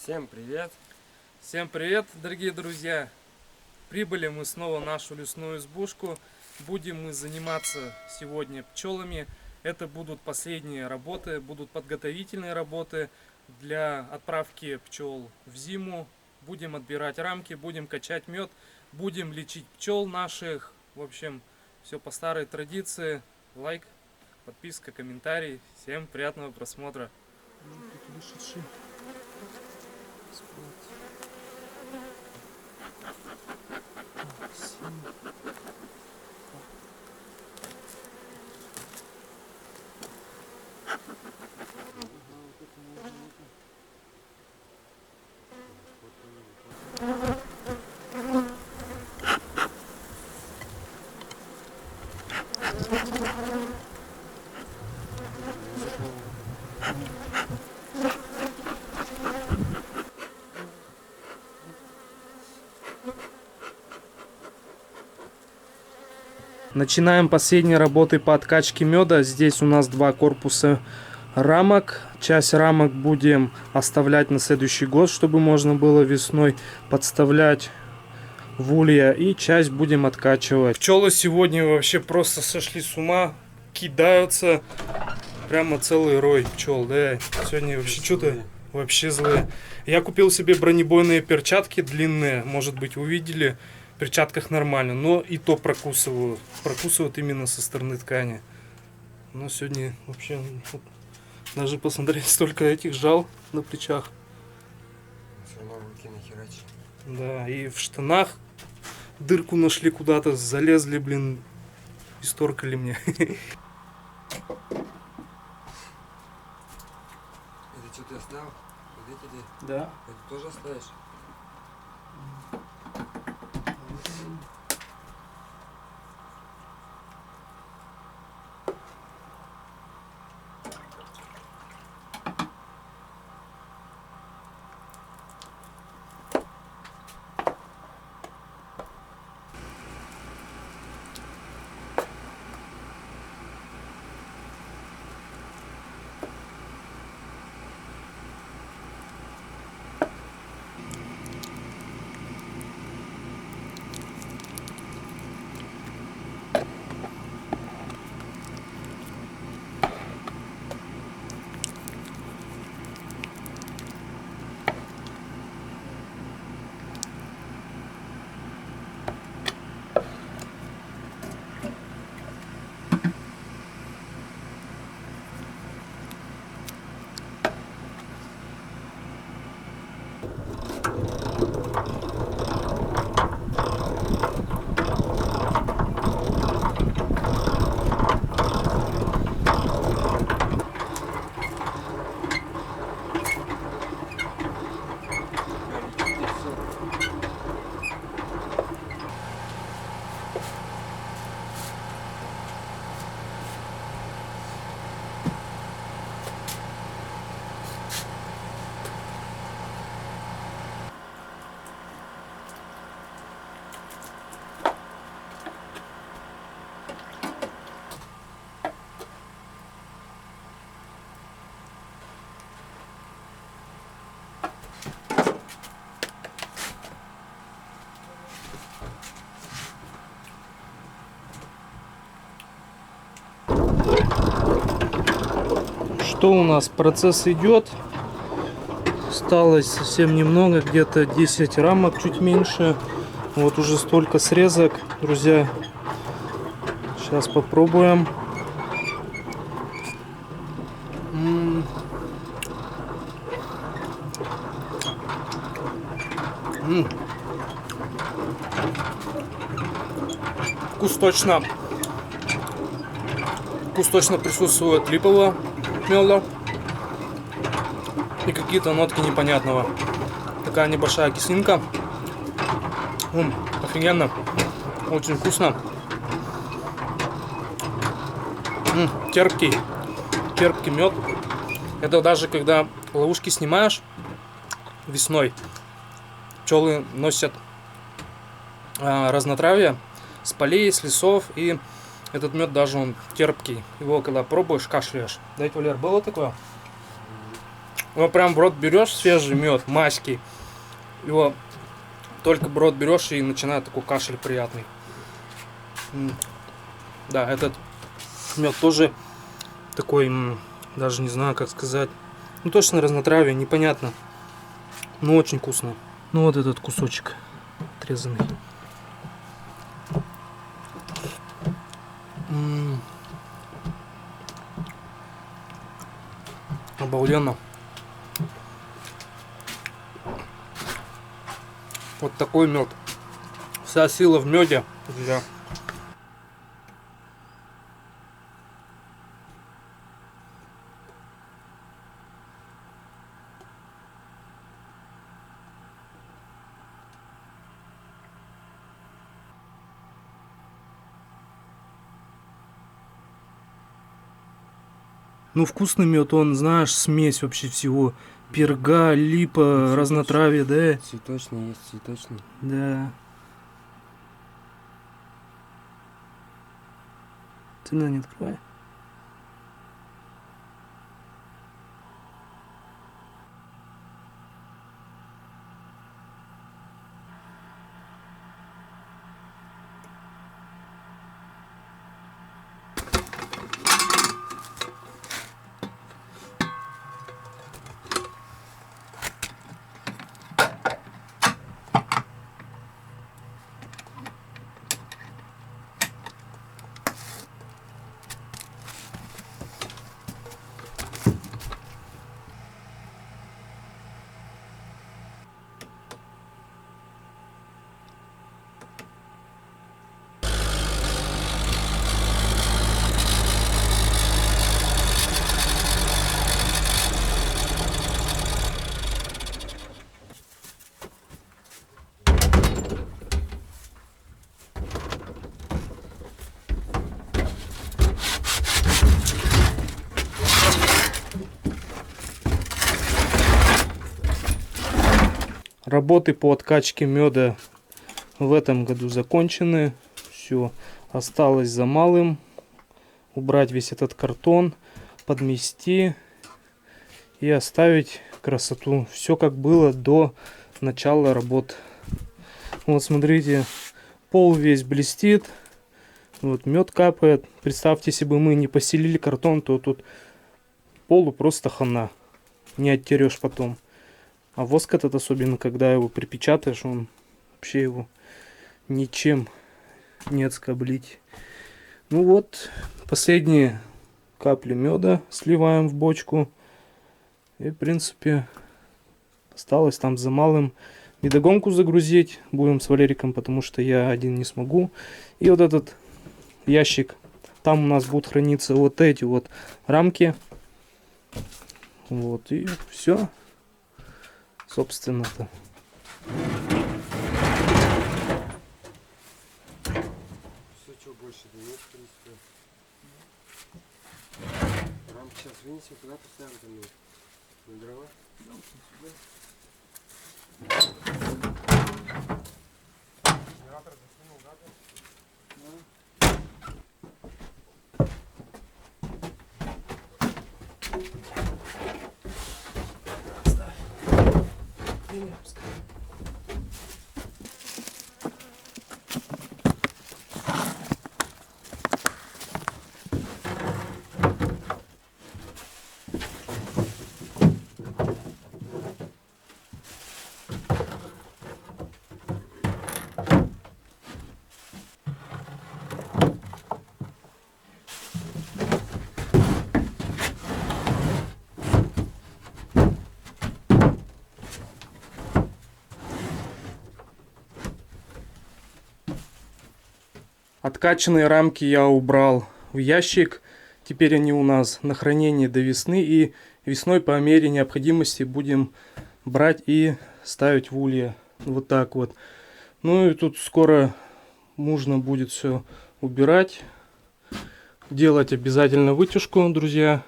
Всем привет! Всем привет, дорогие друзья! Прибыли мы снова в нашу лесную избушку. Будем мы заниматься сегодня пчелами. Это будут последние работы, будут подготовительные работы для отправки пчел в зиму. Будем отбирать рамки, будем качать мед, будем лечить пчел наших. В общем, все по старой традиции. Лайк, подписка, комментарий. Всем приятного просмотра. Начинаем последние работы по откачке меда. Здесь у нас два корпуса рамок. Часть рамок будем оставлять на следующий год, чтобы можно было весной подставлять в улья. И часть будем откачивать. Пчелы сегодня вообще просто сошли с ума. Кидаются. Прямо целый рой пчел. Да, сегодня вообще что-то вообще злые. Я купил себе бронебойные перчатки длинные. Может быть, увидели. В перчатках нормально, но и то прокусывают. Прокусывают именно со стороны ткани. Но сегодня вообще вот, даже посмотреть, столько этих жал на плечах. Все равно руки нахерачили. Да, и в штанах дырку нашли куда-то, залезли, блин, исторкали мне. Это что ты оставил? Вот эти? Да. Это тоже оставишь? Что у нас? Процесс идет. Осталось совсем немного, где-то 10 рамок, чуть меньше. Вот уже столько срезок, друзья. Сейчас попробуем. Вкус точно присутствует липового меда и какие-то нотки непонятного. Такая небольшая кислинка. Офигенно, очень вкусно. Терпкий, терпкий мед. Это даже когда ловушки снимаешь весной, пчелы носят разнотравье с полей, с лесов, и этот мед даже он терпкий. Его когда пробуешь, кашляешь. Дайте, Валер, было такое? Его прям в рот берешь, свежий мед, майский. Его только в рот берешь и начинает такой кашель приятный. Да, этот мед тоже такой, даже не знаю как сказать. Ну точно разнотравие, непонятно. Но очень вкусно. Ну вот этот кусочек отрезанный. Обалденно. Вот такой мед. Вся сила в меде, друзья. Ну, вкусный мед, он, знаешь, смесь вообще всего. Перга, липа, разнотравие, да? Цветочный есть, цветочный. Да. Цена не открывай. Работы по откачке меда в этом году закончены. Все, осталось за малым. Убрать весь этот картон, подмести и оставить красоту. Все как было до начала работ. Вот смотрите, пол весь блестит. Вот мед капает. Представьте, если бы мы не поселили картон, то тут полу просто хана. Не оттерешь потом. А воск этот, особенно когда его припечатаешь, он вообще его ничем не отскоблить. Ну вот, последние капли меда сливаем в бочку. И, в принципе, осталось там за малым медогонку загрузить. Будем с Валериком, потому что я один не смогу. И вот этот ящик, там у нас будут храниться вот эти вот рамки. Вот, и все. Собственно-то. Все, что больше даешь, в принципе. Рамки сейчас вынесем, куда поставим там на дрова? Генератор засунул, да? Откачанные рамки я убрал в ящик. Теперь они у нас на хранение до весны. И весной по мере необходимости будем брать и ставить в улья. Вот так вот. Ну и тут скоро нужно будет все убирать. Делать обязательно вытяжку, друзья.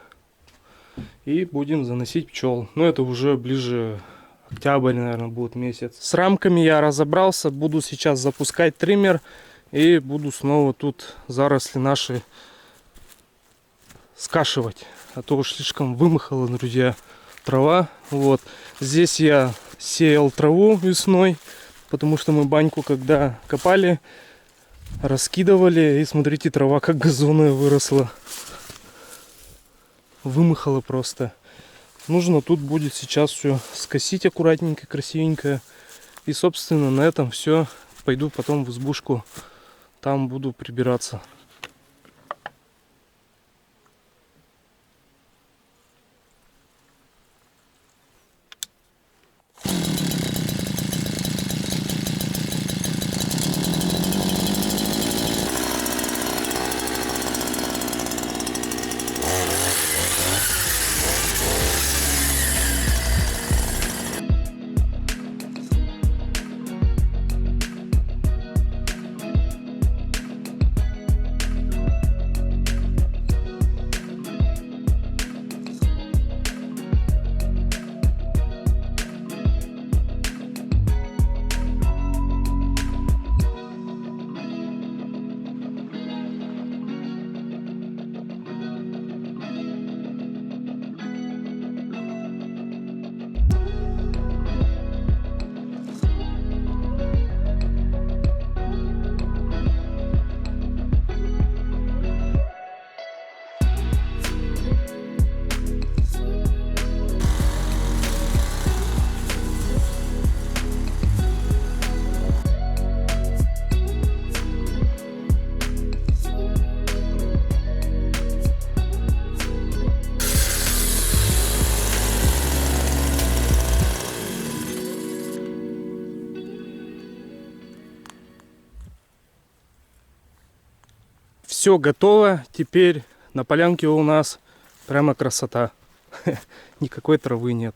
И будем заносить пчел. Но это уже ближе октябрь, наверное, будет месяц. С рамками я разобрался. Буду сейчас запускать триммер. И буду снова тут заросли наши скашивать. А то уж слишком вымахала, друзья, трава. Вот. Здесь я сеял траву весной. Потому что мы баньку, когда копали, раскидывали. И смотрите, трава как газонная выросла. Вымахала просто. Нужно тут будет сейчас все скосить аккуратненько, красивенько. И, собственно, на этом все. Пойду потом в избушку. Там буду прибираться. Все готово. Теперь на полянке у нас прямо красота. Никакой травы нет.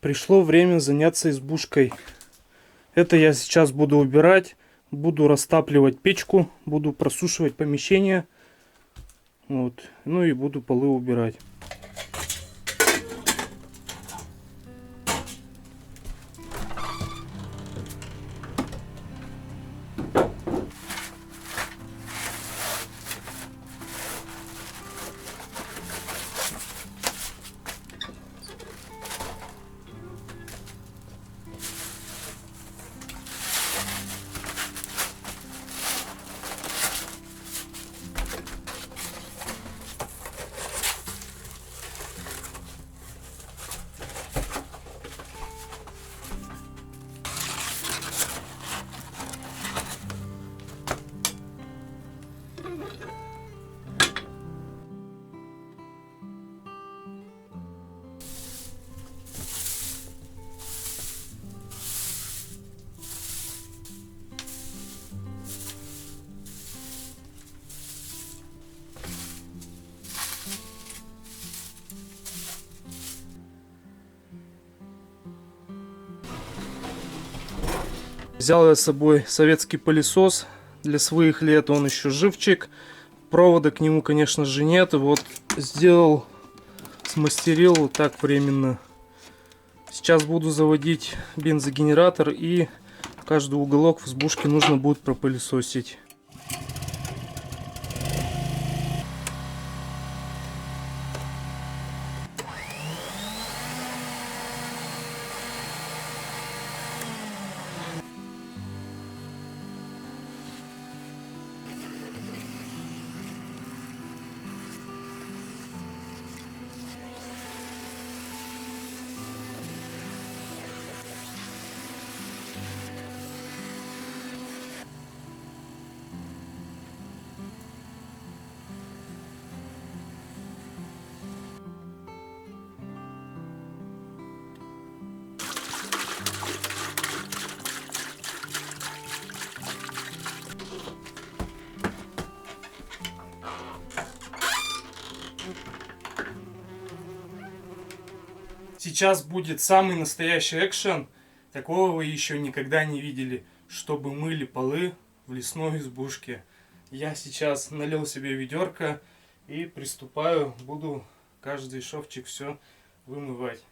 Пришло время заняться избушкой. Это я сейчас буду убирать. Буду растапливать печку. Буду просушивать помещение. Вот. Ну и буду полы убирать. Взял я с собой советский пылесос для своих лет, он еще живчик. Провода к нему, конечно же, нет. Вот сделал, смастерил вот так временно. Сейчас буду заводить бензогенератор, и каждый уголок в избушке нужно будет пропылесосить. Сейчас будет самый настоящий экшен. Такого вы еще никогда не видели, чтобы мыли полы в лесной избушке. Я сейчас налил себе ведерко и приступаю, буду каждый шовчик все вымывать.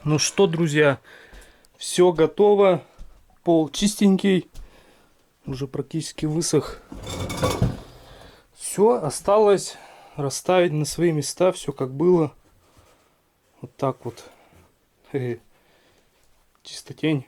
Ну что, друзья, все готово. Пол чистенький, уже практически высох. Все, осталось расставить на свои места, все как было. Вот так вот. Чистотень.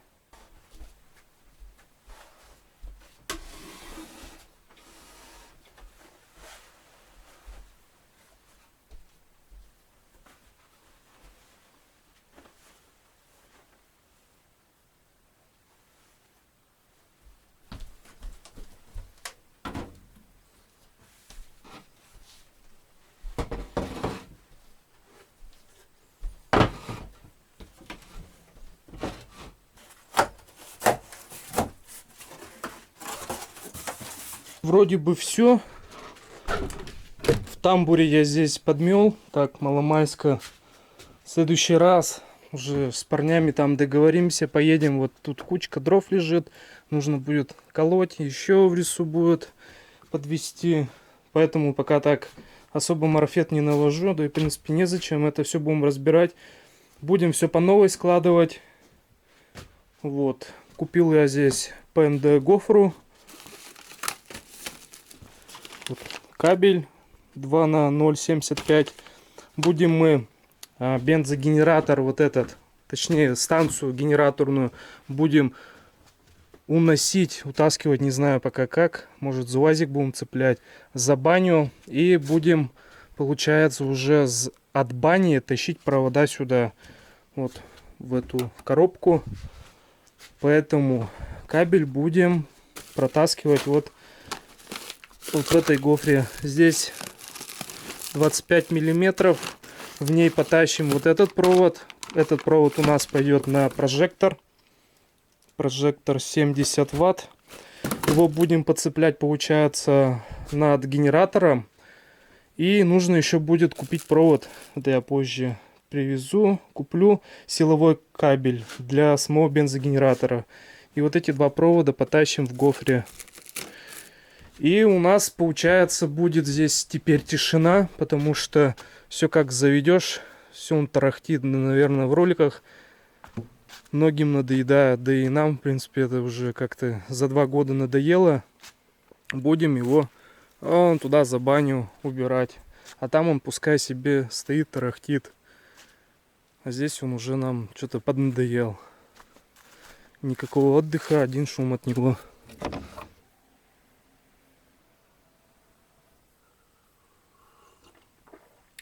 Вроде бы все. В тамбуре я здесь подмел. Так, маломальско. В следующий раз уже с парнями там договоримся. Поедем. Вот тут кучка дров лежит. Нужно будет колоть. Еще в лесу будет подвести. Поэтому пока так особо марафет не навожу. Да и в принципе незачем. Это все будем разбирать. Будем все по новой складывать. Вот. Купил я здесь ПНД гофру. Вот кабель 2 на 0,75. Будем мы бензогенератор вот этот, точнее станцию генераторную, будем уносить, утаскивать, не знаю пока как. Может за УАЗик будем цеплять, за баню. И будем, получается, уже от бани тащить провода сюда, вот в эту коробку. Поэтому кабель будем протаскивать вот в этой гофре. Здесь 25 миллиметров. В ней потащим вот этот провод. Этот провод у нас пойдет на прожектор. Прожектор 70 ватт. Его будем подцеплять, получается, над генератором. И нужно еще будет купить провод. Это я позже привезу. Куплю силовой кабель для самого бензогенератора. И вот эти два провода потащим в гофре. И у нас, получается, будет здесь теперь тишина, потому что все как заведешь, все он тарахтит, наверное, в роликах. Многим надоедает, да и нам, в принципе, это уже как-то за 2 года надоело. Будем его туда за баню убирать. А там он пускай себе стоит, тарахтит. А здесь он уже нам что-то поднадоел. Никакого отдыха, один шум от него.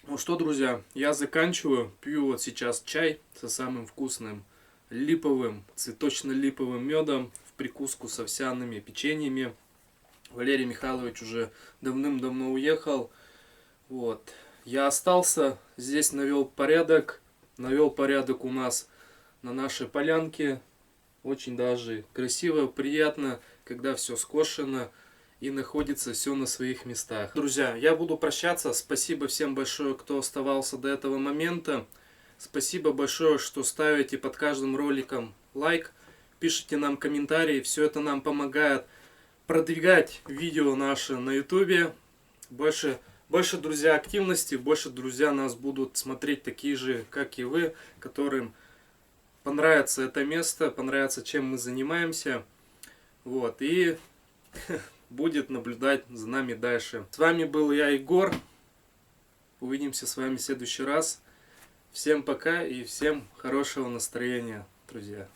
Ну что, друзья, я заканчиваю. Пью вот сейчас чай со самым вкусным липовым, цветочно-липовым медом в прикуску с овсяными печеньями. Валерий Михайлович уже давным-давно уехал. Вот. Я остался, здесь навел порядок. Навел порядок у нас на нашей полянке. Очень даже красиво, приятно, когда все скошено и находится все на своих местах. Друзья, я буду прощаться. Спасибо всем большое, кто оставался до этого момента. Спасибо большое, что ставите под каждым роликом лайк, пишите нам комментарии. Все это нам помогает продвигать видео наши на ютубе. Больше, друзья, активности, больше, друзья, нас будут смотреть такие же, как и вы, которым понравится это место, понравится, чем мы занимаемся. Вот, и будет наблюдать за нами дальше. С вами был я, Егор. Увидимся с вами в следующий раз. Всем пока и всем хорошего настроения, друзья.